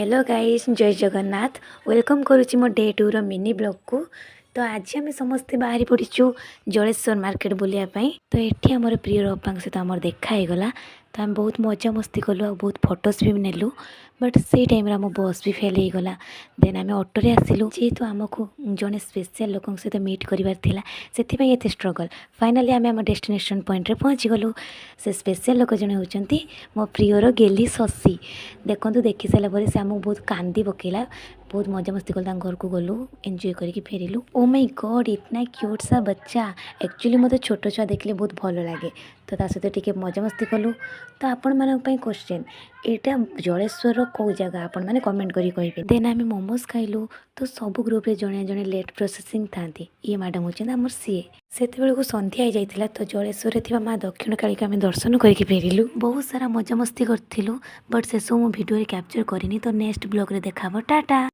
Hello guys, जय Jagannath. Welcome करुच्ची मो day 2 रो mini blog को। तो आज आम समस्ते बाहरी पड़ीचु जलेश्वर मार्केट बुलायापाई। तो ये आमर प्रिय अप्पा सहित आम देखाईगला। तो आम बहुत मजा मस्ती कलु आ बहुत फोटोज भी नेलु। बट से टाइम आम बस भी फेल हो गला। देन आम ऑटोरे आसिलु जेहेतु आमको जड़े स्पेशल लोक सहित मीट करार से स्ट्रगल फाइनाली आम आम डेस्टिनेशन पॉइंट रे पहुँची गलु। से स्पेशल लोक जड़े होती मो प्रियर गेली शशि। देखो देखी सारापर से आमको बहुत कांदी पकेला। बहुत मजा मस्ती कल घर को गलु एंजॉय करके फेरिलु। ओ माय गॉड, इतना क्यूट सा बच्चा। एक्चुअली मत छोट छुआ देखले बहुत भल लगे। तो ता सहित टिके मजा मस्ती कलु। तो आपण मानक पई क्वेश्चन, एटा जलेश्वर को जगह आपण माने कमेंट करी कहिबे। देन आमे मोमोज खाइलु। तो सब ग्रुप रे जणे जणे लेट प्रोसेसिंग थांती। ये मैडम होचन हमर सीए। सेते बेलको संध्या हो जाइतिला। तो जलेश्वर रे थिबा मां दक्षिण काली के आमे दर्शन करके फेरिलु। बहुत सारा मजा मस्ती करथिलु। बट से सब मो वीडियो रे कैप्चर करिनी। तो नेक्स्ट ब्लॉग रे देखाबो। टाटा।